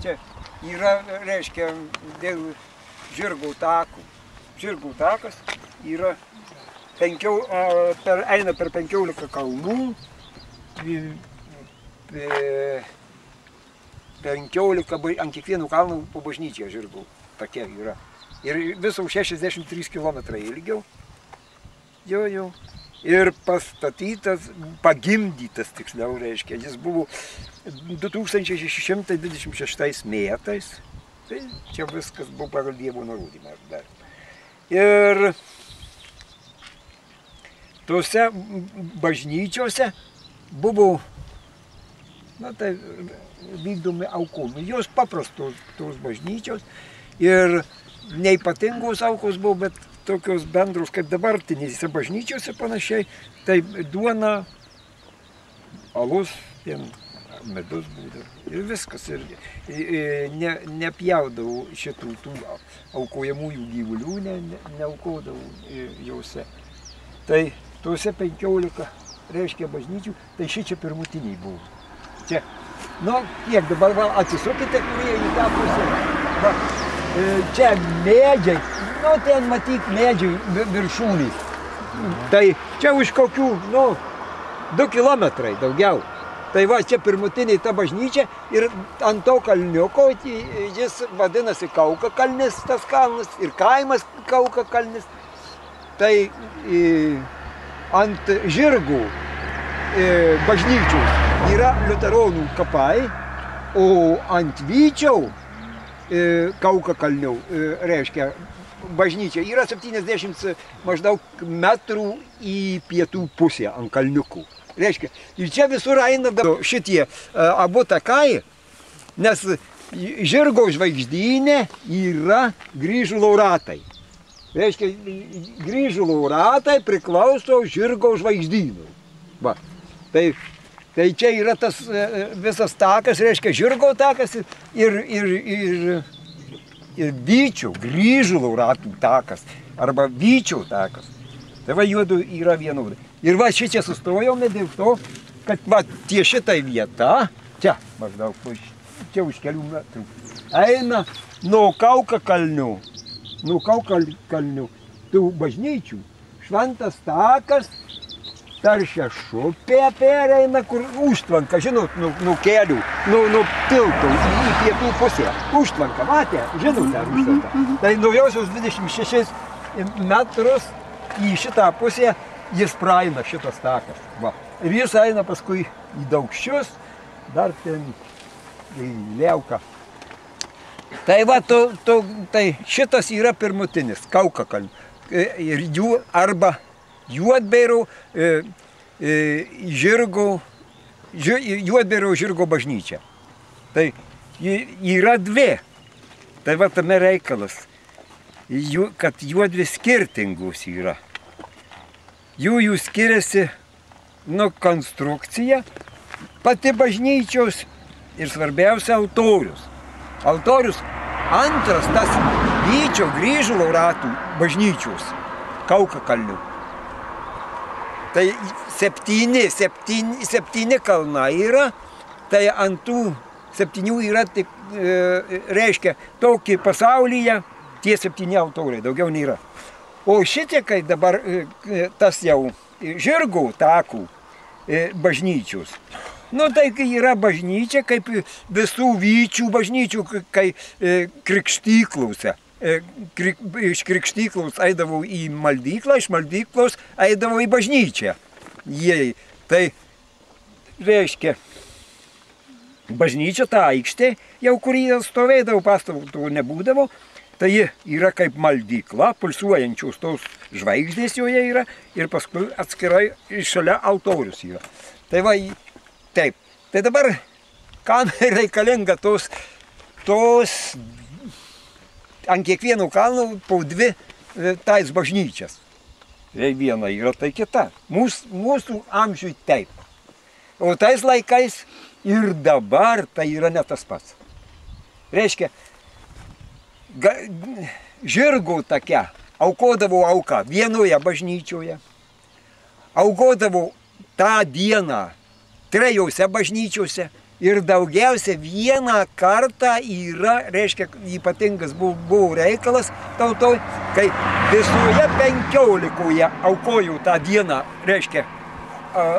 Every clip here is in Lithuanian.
Čia yra, reiškia, dėl žirgų takų. Žirgų takas yra eina per 15 kalnų, 15 ant kiekvienų kalnų po bažnyčią žirgų take yra. Ir viso 63 km ilgiau. Jo. Ir pastatytas, pagimdytas tiksliau reiškia. Jis buvo 2626 metais. Tai čia viskas buvo pagal Dievo nurodymą dar. Ir tose bažnyčiose buvo, tai vykdomi aukojimai. Jos paprastos tos bažnyčios ir neipatingos aukos buvo, bet tokios bendros kaip dabartinėse bažnyčiose panašiai. Tai duona, alus, medus būdavo ir viskas. Ir nepjaudavau šitų tų aukojamųjų gyvulių, neaukodavau jose. Tai tuose 15, reiškia, bažnyčių, tai šičia pirmutiniai buvo. Čia, kiek dabar atsisukite, kurie į tą pusę. Čia medžiai, ten matyt medžiai viršūnys. Tai čia už kokių, 2 kilometrai daugiau. Tai va, čia pirmutiniai ta bažnyčia ir ant to kalniuko jis vadinasi Kaukakalnis, tas kalnas, ir kaimas Kaukakalnis. Tai ant žirgų bažnyčios yra liuteronų kapai, o ant Vyčiau Kaukakalnių, reiškia, bažnyčia yra 70 maždaug metrų į pietų pusę ant kalniukų. Reiškia, ir čia visur eina šitie abu takai, nes žirgo žvaigždynė yra Grįžulo ratai. Reiškia, Grįžulo ratai priklauso žirgo žvaigždynui. Va. Tai čia yra tas visas takas, reiškia, žirgo takas ir Vyčio, Grįžulo ratų takas, arba Vyčio takas. Tai va, juodu yra vienodai. Ir va, šičia sustojome dėl to, kad va, tie šitai vieta, čia maždaug, čia už kelių metrų, eina nuo Kaukakalnių, tų bažnyčių, šventas takas, taršia šupė pereina, kur užtvanka, žinot, nuo kelių, nuo tiltų į pietų pusę. Užtvanka, matė, žinot, dar užtvanka. Tai naujosios 26 metrus į šitą pusę jis praeina šitas takas. Va. Ir jis eina paskui į Daukščius, dar ten į Liauką. Tai va, tai šitas yra pirmutinis, Kaukakalnių. Ir jų arba Juodbėrio žirgo bažnyčia. Tai yra dvi. Tai va tame reikalas, kad juodvi skirtingus yra. Jų skiriasi konstrukcija, pati bažnyčios ir svarbiausia altorius. Altorius antras tas Vyčio Grįžulo ratų bažnyčios, Kaukakalnių. Tai 7 kalnai yra, tai ant tų 7 yra tik, reiškia, tokį pasaulyje tie 7 altoriai, daugiau nėra. O šitie, kai dabar tas jau žirgų takų bažnyčios, tai yra bažnyčia kaip visų Vyčių bažnyčių, kai krikštyklose. Iš krikštyklos eidavau į maldyklą, iš maldyklos eidavau į bažnyčią. Tai reiškia, bažnyčia, ta aikštė, jau kurį stovėdavo, pastatų nebūdavo, tai yra kaip maldykla, pulsuojančios tos žvaigždės joje yra ir paskui atskirai šalia altorius yra. Tai va, taip. Tai dabar, kam reikalinga tos ant kiekvieno kalno po 2 tais bažnyčias. Viena yra, tai kita. Mūsų amžiui taip. O tais laikais ir dabar tai yra ne tas pats. Reiškia, žirgo take aukodavo auką vienoje bažnyčioje, aukodavo tą dieną 3 bažnyčiose Ir daugiausia vieną kartą yra, reiškia, ypatingas buvo reikalas tautoj, kai visoje 15 aukojau tą dieną, reiškia,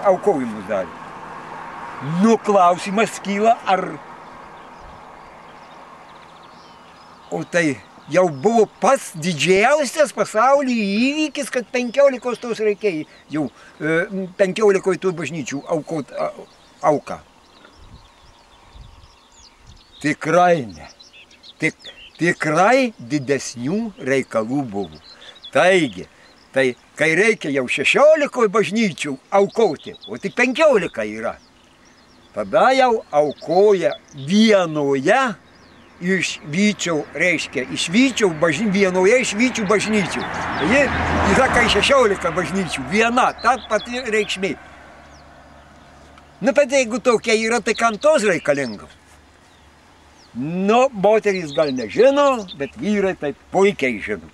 aukojimus dalį. Nu, klausimas kyla, ar... O tai jau buvo pats didžiausias pasaulyje įvykis, kad 15 tos reikėjo, jau 15 tų bažnyčių aukot auką. Tikrai ne. Tikrai didesnių reikalų buvo. Taigi, tai kai reikia jau 16 bažnyčių aukoti, o tik 15 yra, tada jau aukoja vienoje iš Vyčiau, reiškia, vienoje iš Vyčių bažnyčių. Ji yra kai 16 bažnyčių, viena, ta pati reikšmė. Nu, bet jeigu tokia yra, tai kam tos reikalingos? Nu, moterys gal nežino, bet vyrai taip puikiai žino,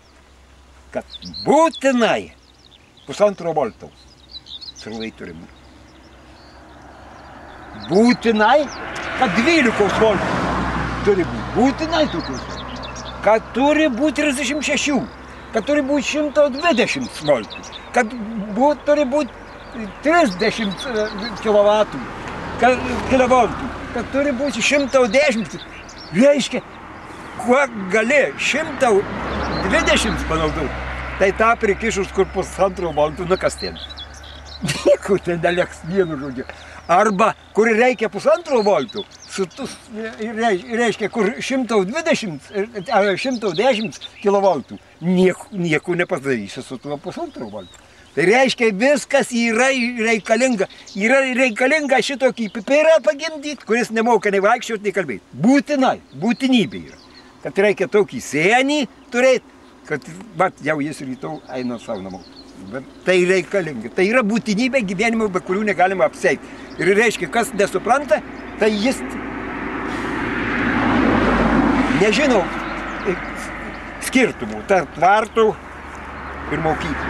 kad būtinai 1,5 voltaus srovai turi būti. Būtinai, kad 12 voltų turi būti. Būtinai tokius. Kad turi būti 36, kad turi būti 120 voltų, kad turi būti 30 kilovoltų, kad turi būti 110. Reiškia, kuo gali 120 panaudoti, tai tą prikišus kur 1,5 voltų, nu kas ten? Nieko ten neliks vienu žodžiu. Arba, kur reikia 1,5 voltų, reiškia, kur 110 kilovoltų, nieko nepadarysi su tuo 1,5 voltų. Tai reiškia, viskas yra reikalinga. Yra reikalinga šitokį pipirą pagimdyti, kuris nemoka nei vaikščioti, nei kalbėti. Būtinai, būtinybė yra. Kad reikia tokį senį turėti, kad jau jis rytau eina savo namo. Bet tai reikalinga. Tai yra būtinybė gyvenimo, be kurių negalima apseiti. Ir reiškia, kas nesupranta, tai jis nežino skirtumų tarp tvartų ir mokyklų.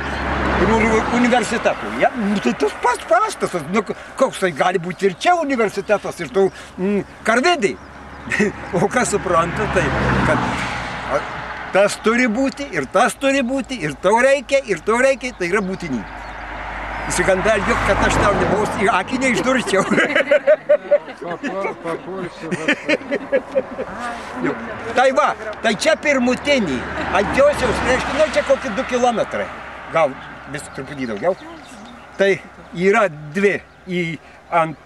Ir universitetų. Ja, tai tas pats pastatas, nu, koks tai gali būti ir čia universitetas, ir tų karvidai. O kas supranta, tai, kad tas turi būti, ir tas turi būti, ir to reikia, tai yra būtinybė. Įsigandalgiu, kad aš tau nebos į akį neišdurčiau. Tai va, tai čia pirmutinį, ant Josiaus, reiškia, nu čia kokį 2 kilometrai, gal vis truputį daugiau. Tai yra dvi ant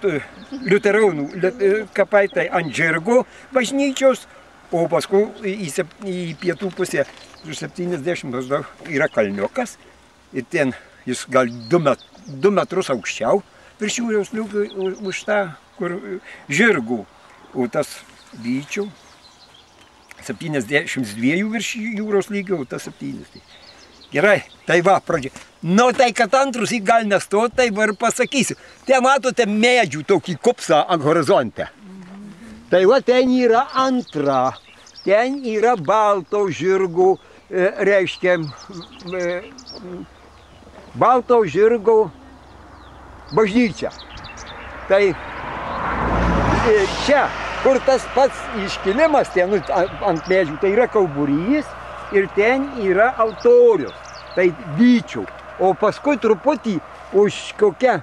liuteronų kapai, tai ant Žirgo bažnyčios, o paskui į pietų pusę 70 maždaug yra kalniukas. Ir ten jis gal 2 metrus aukščiau virš jūros lygio už tą, kur Žirgų, o tas Vyčių 72 virš jūros lygio, o tas 70. Gerai, tai va, pradžia. Nu, tai kad antrus į gal nestot, tai va ir pasakysiu. Ten matote medžių tokį kopsą ant horizonte. Tai va, ten yra antra. Ten yra Balto Žirgo, reiškia, Balto Žirgo bažnyčia. Tai čia, kur tas pats iškilimas, ten ant medžių, tai yra kauburys. Ir ten yra altorius, tai Vyčių, o paskui truputį už kokią,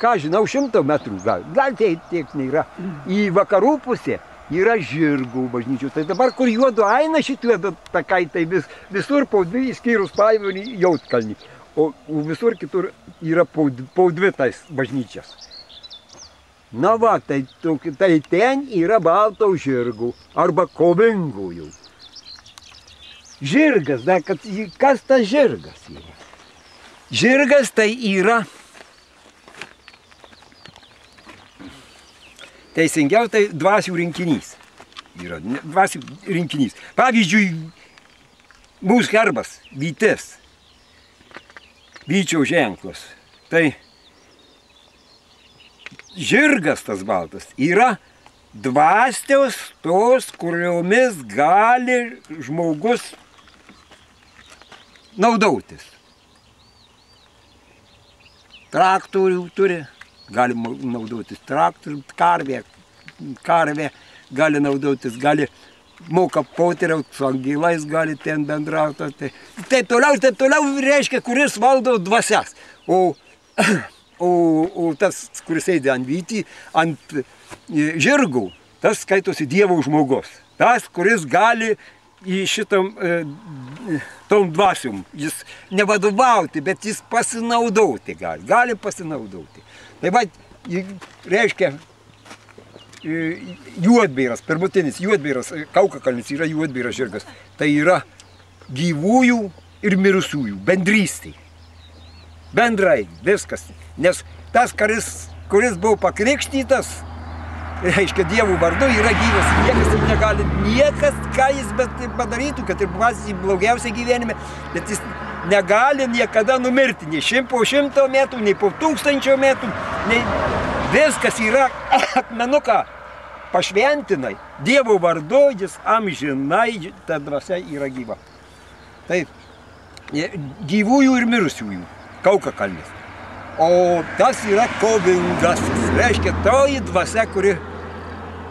ką žinau, 100 metrų gal tiek nėra, į vakarų pusę yra Žirgų bažnyčių. Tai dabar, kur juodu eina šitie takai, tai visur po 2 išskyrus Pajūrį Jautkalnį, o visur kitur yra po 2 tais bažnyčias. Na va, tai ten yra Balto Žirgų arba Kovingųjų. Žirgas, da, kas tas žirgas yra? Žirgas tai yra, teisingiau, tai dvasių rinkinys. Yra dvasių rinkinys. Pavyzdžiui, mūsų herbas, vytis, Vyčio ženklas. Tai žirgas tas baltas yra dvasios tos, kuriomis gali žmogus naudotis. Traktorių turi, galima naudotis traktorių, karvė, karvę, gali naudotis, gali moka poteriauti, su angelais gali ten bendrauti. Taip toliau, reiškia, kuris valdo dvasias. O tas, kuris eidė ant vytį, ant žirgų, tas skaitosi Dievo žmogus. Tas, kuris gali į šitam tom dvasiom, jis nevadovauti, bet jis pasinaudoti gali pasinaudoti. Tai va, reiškia, juodbėras, pirmutinis juodbėras, Kaukakalnis yra juodbėras žirgas. Tai yra gyvųjų ir mirusiųjų bendrystė. Bendrai, viskas. Nes tas, kuris buvo pakrikštytas, reiškia, Dievo vardu yra gyvas. Niekas negali, ką jis padarytų, kad ir pats blogiausia gyvenime, bet jis negali niekada numirti, nei po 100 metų, nei po 1000 metų, nei viskas yra akmenuką pašventinai. Dievo vardu jis amžinai, ta dvasia yra gyva. Tai gyvųjų ir mirusiųjų, Kaukakalnis. O tas yra kovingasis, reiškia, toji dvasia, kuri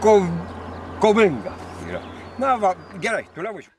kovinga yra. Na va, gerai, toliau važiuoju.